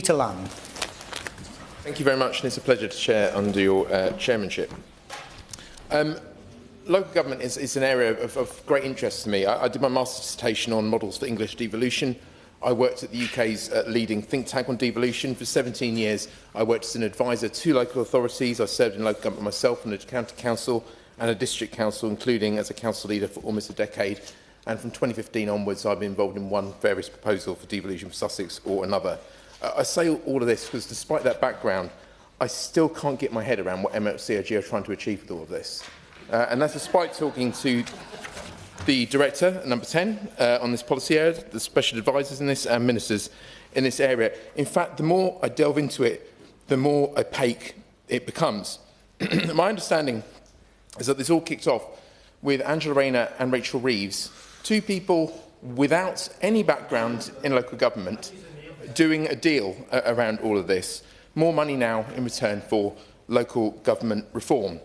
Peter Lamb. Thank you very much, and it's a pleasure to chair under your chairmanship. Local government is an area of great interest to me. I did my master's dissertation on models for English devolution. I worked at the UK's leading think tank on devolution. For 17 years, I worked as an advisor to local authorities. I served in local government myself on a county council and a district council, including as a council leader for almost a decade. And from 2015 onwards, I've been involved in one various proposal for devolution for Sussex or another. I say all of this because, despite that background, I still can't get my head around what MLCOG are trying to achieve with all of this. And that's despite talking to the Director, number 10, on this policy area, the special advisors in this, and ministers in this area. In fact, the more I delve into it, the more opaque it becomes. My understanding is that this all kicked off with Angela Rayner and Rachel Reeves, two people without any background in local government, doing a deal around all of this. More money now in return for local government reform.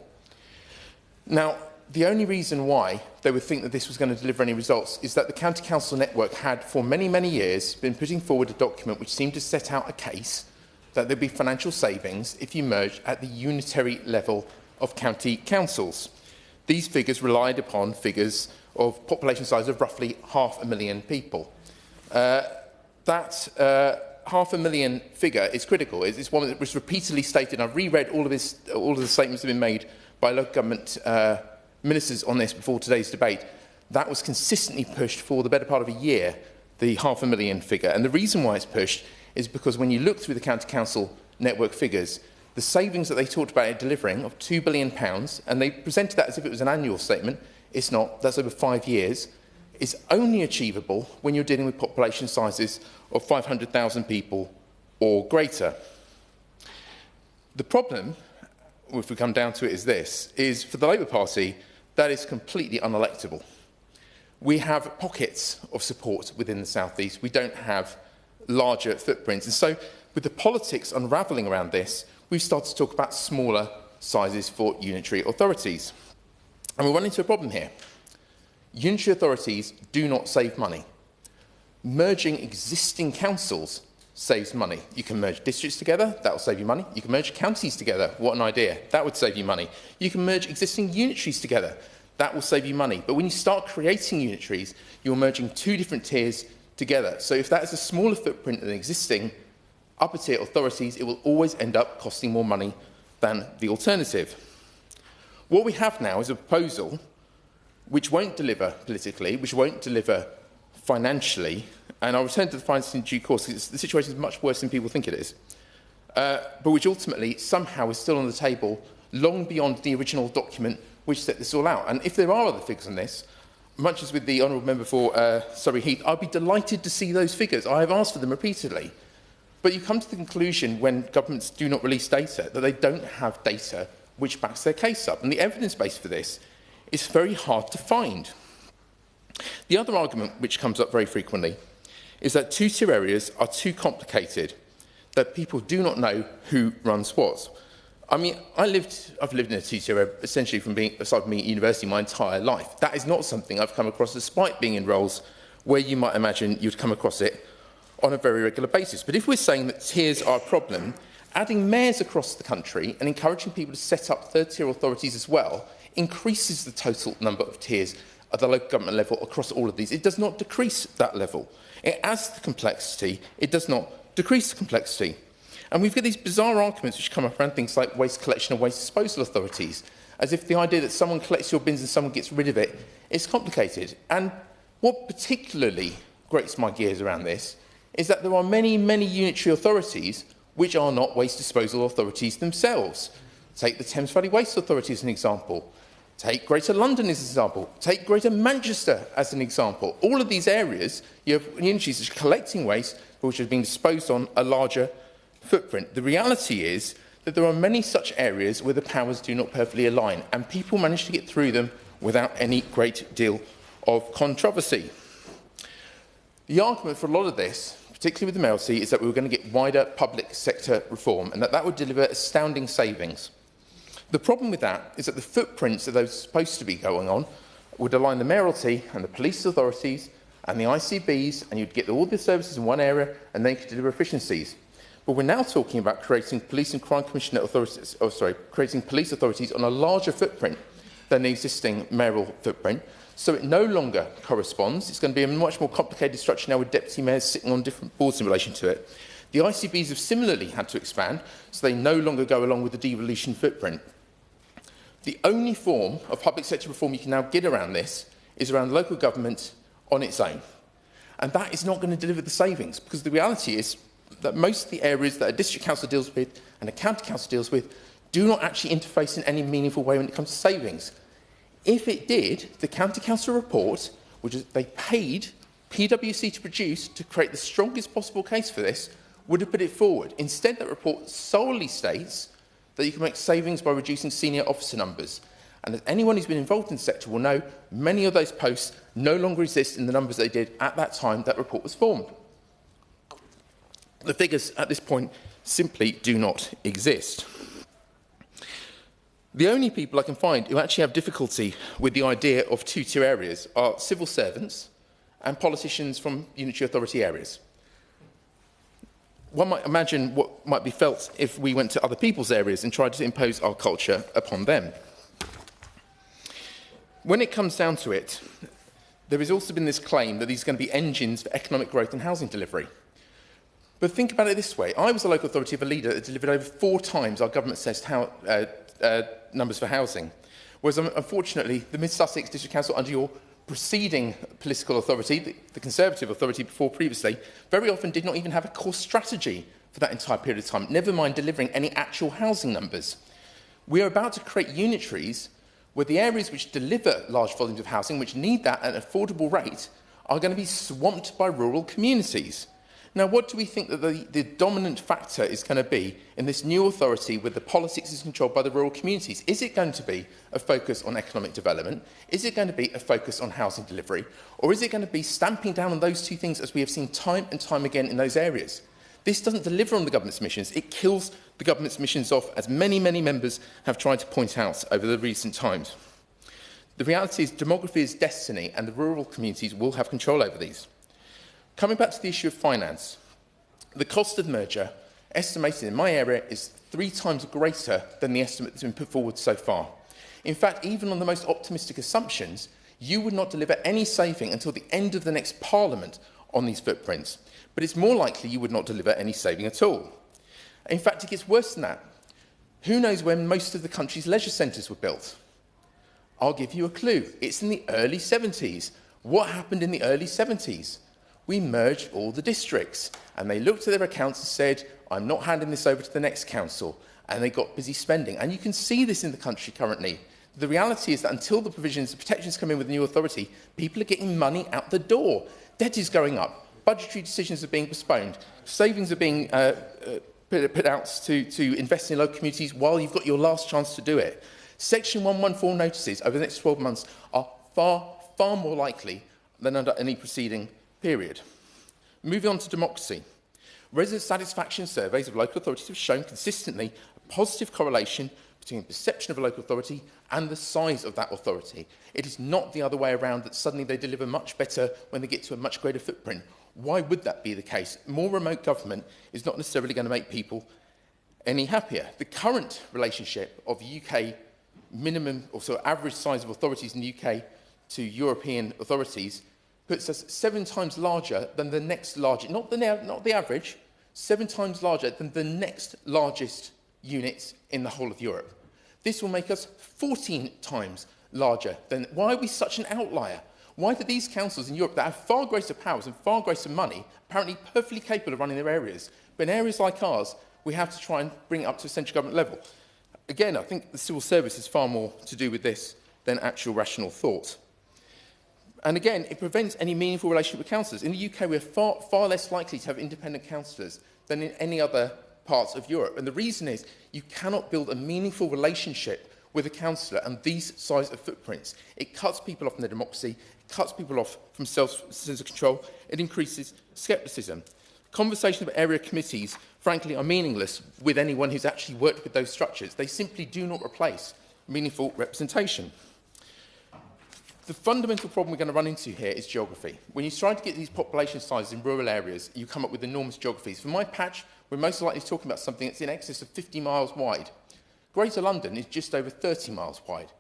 Now, the only reason why they would think that this was going to deliver any results is that the County Council network had, for many, many years, been putting forward a document which seemed to set out a case that there'd be financial savings if you merged at the unitary level of county councils. These figures relied upon figures of population size of roughly 500,000 people. That 500,000 figure is critical. It's one that was repeatedly stated. I've reread all of the statements that have been made by local government ministers on this before today's debate. That was consistently pushed for the better part of a year, the 500,000 figure. And the reason why it's pushed is because when you look through the County Council network figures, the savings that they talked about it delivering of £2 billion, and they presented that as if it was an annual statement. It's not. That's over 5 years. Is only achievable when you're dealing with population sizes of 500,000 people or greater. The problem, if we come down to it, is this, is for the Labour Party, that is completely unelectable. We have pockets of support within the South East. We don't have larger footprints. And so, with the politics unravelling around this, we've started to talk about smaller sizes for unitary authorities. And we're running into a problem here. Unitary authorities do not save money. Merging existing councils saves money. You can merge districts together, that will save you money. You can merge counties together, what an idea, that would save you money. You can merge existing unitaries together, that will save you money. But when you start creating unitaries, you're merging two different tiers together. So if that is a smaller footprint than existing upper tier authorities, it will always end up costing more money than the alternative. What we have now is a proposal which won't deliver politically, which won't deliver financially, and I'll return to the finances in due course, because the situation is much worse than people think it is, but which ultimately somehow is still on the table long beyond the original document which set this all out. And if there are other figures on this, much as with the Honourable Member for Surrey Heath, I'd be delighted to see those figures. I have asked for them repeatedly. But you come to the conclusion, when governments do not release data, that they don't have data which backs their case up. And the evidence base for this is very hard to find. The other argument which comes up very frequently is that two-tier areas are too complicated, that people do not know who runs what. I mean, I've lived in a two-tier area essentially from being, aside from being at university, my entire life. That is not something I've come across, despite being in roles where you might imagine you'd come across it on a very regular basis. But if we're saying that tiers are a problem, adding mayors across the country and encouraging people to set up third-tier authorities as well increases the total number of tiers at the local government level across all of these. It does not decrease that level. It adds the complexity. It does not decrease the complexity. And we've got these bizarre arguments which come up around things like waste collection and waste disposal authorities, as if the idea that someone collects your bins and someone gets rid of it is complicated. And what particularly grates my gears around this is that there are many, many unitary authorities which are not waste disposal authorities themselves. Take the Thames Valley Waste Authority as an example. Take Greater London as an example. Take Greater Manchester as an example. All of these areas, you have unitaries which are collecting waste, but which are being disposed on a larger footprint. The reality is that there are many such areas where the powers do not perfectly align, and people manage to get through them without any great deal of controversy. The argument for a lot of this, particularly with the MLC, is that we were going to get wider public sector reform and that would deliver astounding savings. The problem with that is that the footprints that those supposed to be going on would align the mayoralty and the police authorities and the ICBs, and you'd get all the services in one area and then you could deliver efficiencies. But we're now talking about creating police and crime commissioner authorities, creating police authorities on a larger footprint than the existing mayoral footprint. So it no longer corresponds. It's going to be a much more complicated structure now with deputy mayors sitting on different boards in relation to it. The ICBs have similarly had to expand, so they no longer go along with the devolution footprint. The only form of public sector reform you can now get around this is around local government on its own. And that is not going to deliver the savings, because the reality is that most of the areas that a district council deals with and a county council deals with do not actually interface in any meaningful way when it comes to savings. If it did, the county council report, which they paid PwC to produce to create the strongest possible case for this, would have put it forward. Instead, that report solely states that you can make savings by reducing senior officer numbers. And as anyone who's been involved in the sector will know, many of those posts no longer exist in the numbers they did at that time that report was formed. The figures at this point simply do not exist. The only people I can find who actually have difficulty with the idea of two areas are civil servants and politicians from unitary authority areas. One might imagine what might be felt if we went to other people's areas and tried to impose our culture upon them. When it comes down to it, there has also been this claim that these are going to be engines for economic growth and housing delivery. But think about it this way. I was a local authority of a leader that delivered over 4 times our government-assessed numbers for housing. Whereas, unfortunately, the Mid-Sussex District Council, under your preceding political authority, the Conservative authority before previously, very often did not even have a core strategy for that entire period of time, never mind delivering any actual housing numbers. We are about to create unitaries where the areas which deliver large volumes of housing, which need that at an affordable rate, are going to be swamped by rural communities. Now, what do we think that the dominant factor is going to be in this new authority where the politics is controlled by the rural communities? Is it going to be a focus on economic development? Is it going to be a focus on housing delivery? Or is it going to be stamping down on those two things as we have seen time and time again in those areas? This doesn't deliver on the government's missions. It kills the government's missions off, as many, many members have tried to point out over the recent times. The reality is demography is destiny, and the rural communities will have control over these. Coming back to the issue of finance, the cost of the merger, estimated in my area, is 3 times greater than the estimate that's been put forward so far. In fact, even on the most optimistic assumptions, you would not deliver any saving until the end of the next Parliament on these footprints. But it's more likely you would not deliver any saving at all. In fact, it gets worse than that. Who knows when most of the country's leisure centres were built? I'll give you a clue. It's in the early 70s. What happened in the early 70s? We merged all the districts, and they looked at their accounts and said, I'm not handing this over to the next council, and they got busy spending. And you can see this in the country currently. The reality is that until the protections come in with the new authority, people are getting money out the door. Debt is going up, budgetary decisions are being postponed, savings are being put out to invest in local communities while you've got your last chance to do it. Section 114 notices over the next 12 months are far, far more likely than under any preceding period. Moving on to democracy. Resident satisfaction surveys of local authorities have shown consistently a positive correlation between perception of a local authority and the size of that authority. It is not the other way around, that suddenly they deliver much better when they get to a much greater footprint. Why would that be the case? More remote government is not necessarily going to make people any happier. The current relationship of UK minimum, or so average size of authorities in the UK to European authorities puts us 7 times larger than the next largest, not the average, 7 times larger than the next largest units in the whole of Europe. This will make us 14 times larger than... Why are we such an outlier? Why do these councils in Europe that have far greater powers and far greater money, apparently perfectly capable of running their areas, but in areas like ours, we have to try and bring it up to a central government level? Again, I think the civil service is far more to do with this than actual rational thought. And again, it prevents any meaningful relationship with councillors. In the UK, we are far less likely to have independent councillors than in any other parts of Europe. And the reason is you cannot build a meaningful relationship with a councillor and these size of footprints. It cuts people off from their democracy, it cuts people off from sense of control, it increases scepticism. Conversations about area committees, frankly, are meaningless with anyone who's actually worked with those structures. They simply do not replace meaningful representation. The fundamental problem we're going to run into here is geography. When you try to get these population sizes in rural areas, you come up with enormous geographies. For my patch, we're most likely talking about something that's in excess of 50 miles wide. Greater London is just over 30 miles wide.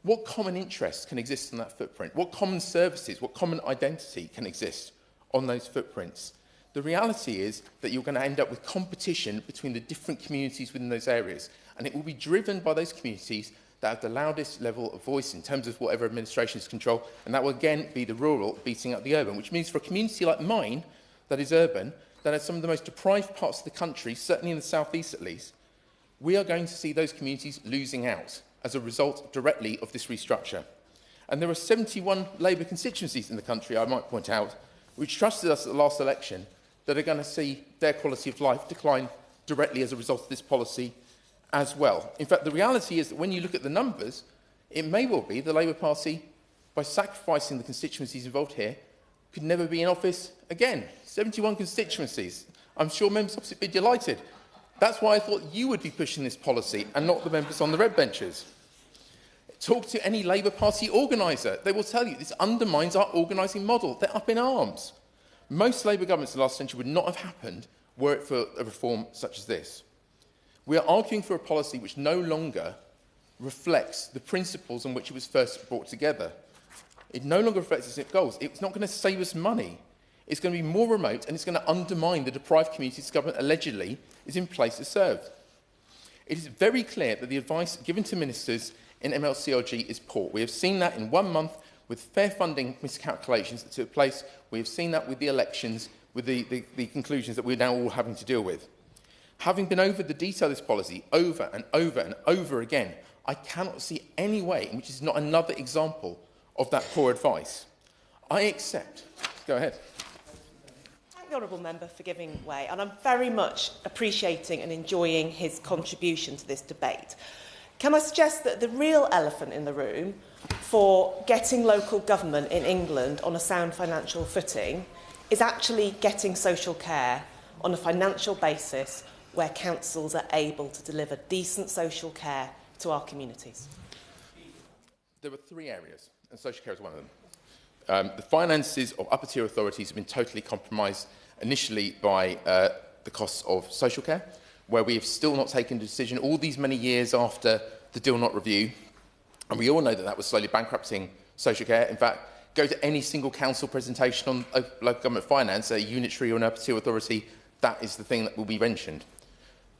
What common interests can exist on that footprint? What common services, what common identity can exist on those footprints? The reality is that you're going to end up with competition between the different communities within those areas, and it will be driven by those communities that have the loudest level of voice in terms of whatever administrations control, and that will again be the rural beating out the urban, which means for a community like mine that is urban, that has some of the most deprived parts of the country, certainly in the southeast at least, we are going to see those communities losing out as a result directly of this restructure. And there are 71 Labour constituencies in the country, I might point out, which trusted us at the last election, that are going to see their quality of life decline directly as a result of this policy as well. In fact, the reality is that when you look at the numbers, it may well be the Labour Party, by sacrificing the constituencies involved here, could never be in office again. 71 constituencies. I'm sure members opposite would be delighted. That's why I thought you would be pushing this policy and not the members on the red benches. Talk to any Labour Party organiser. They will tell you this undermines our organising model. They're up in arms. Most Labour governments in the last century would not have happened were it for a reform such as this. We are arguing for a policy which no longer reflects the principles on which it was first brought together. It no longer reflects its goals. It's not going to save us money. It's going to be more remote, and it's going to undermine the deprived communities government allegedly is in place to serve. It is very clear that the advice given to ministers in MLCRG is poor. We have seen that in 1 month with fair funding miscalculations that took place. We have seen that with the elections, with the conclusions that we're now all having to deal with. Having been over the detail of this policy over and over and over again, I cannot see any way in which is not another example of that poor advice. I accept. Go ahead. Thank the honourable member for giving way, and I'm very much appreciating and enjoying his contribution to this debate. Can I suggest that the real elephant in the room for getting local government in England on a sound financial footing is actually getting social care on a financial basis where councils are able to deliver decent social care to our communities? There were 3 areas, and social care is one of them. The finances of upper tier authorities have been totally compromised initially by the costs of social care, where we have still not taken a decision all these many years after the Deal Not Review. And we all know that that was slowly bankrupting social care. In fact, go to any single council presentation on local government finance, a unitary or an upper tier authority, that is the thing that will be mentioned.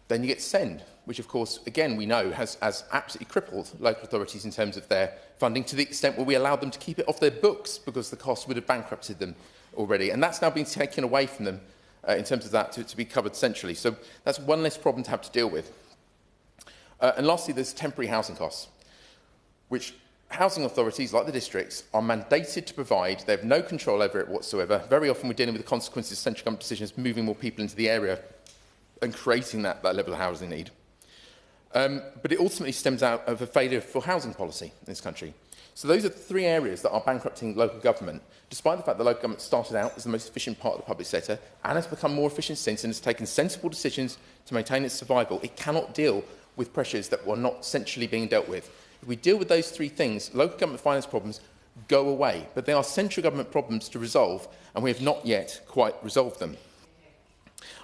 Then you get SEND, which of course, again, we know has absolutely crippled local authorities in terms of their funding to the extent where we allowed them to keep it off their books because the cost would have bankrupted them already. And that's now been taken away from them in terms of that to be covered centrally. So that's one less problem to have to deal with. And lastly, there's temporary housing costs, which housing authorities, like the districts, are mandated to provide. They have no control over it whatsoever. Very often we're dealing with the consequences of central government decisions, moving more people into the area and creating that level of housing need. But it ultimately stems out of a failure for housing policy in this country. So those are the 3 areas that are bankrupting local government, despite the fact that local government started out as the most efficient part of the public sector and has become more efficient since and has taken sensible decisions to maintain its survival. It cannot deal with pressures that were not centrally being dealt with. If we deal with those 3 things, local government finance problems go away, but they are central government problems to resolve, and we have not yet quite resolved them.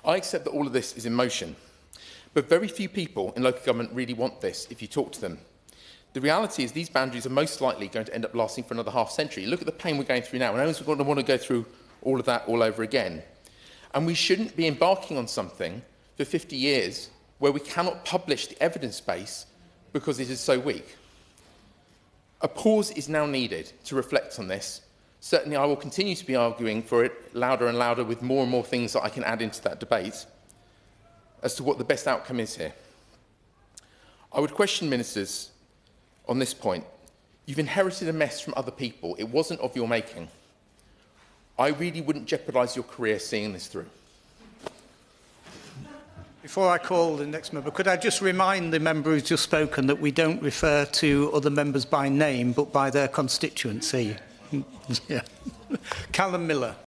I accept that all of this is in motion, but very few people in local government really want this if you talk to them. The reality is these boundaries are most likely going to end up lasting for another half century. Look at the pain we're going through now, and no one's going to want to go through all of that all over again. And we shouldn't be embarking on something for 50 years where we cannot publish the evidence base because it is so weak. A pause is now needed to reflect on this. Certainly I will continue to be arguing for it louder and louder with more and more things that I can add into that debate as to what the best outcome is here. I would question ministers on this point. You've inherited a mess from other people. It wasn't of your making. I really wouldn't jeopardise your career seeing this through. Before I call the next member, could I just remind the member who's just spoken that we don't refer to other members by name, but by their constituency? Yeah. Callum Miller.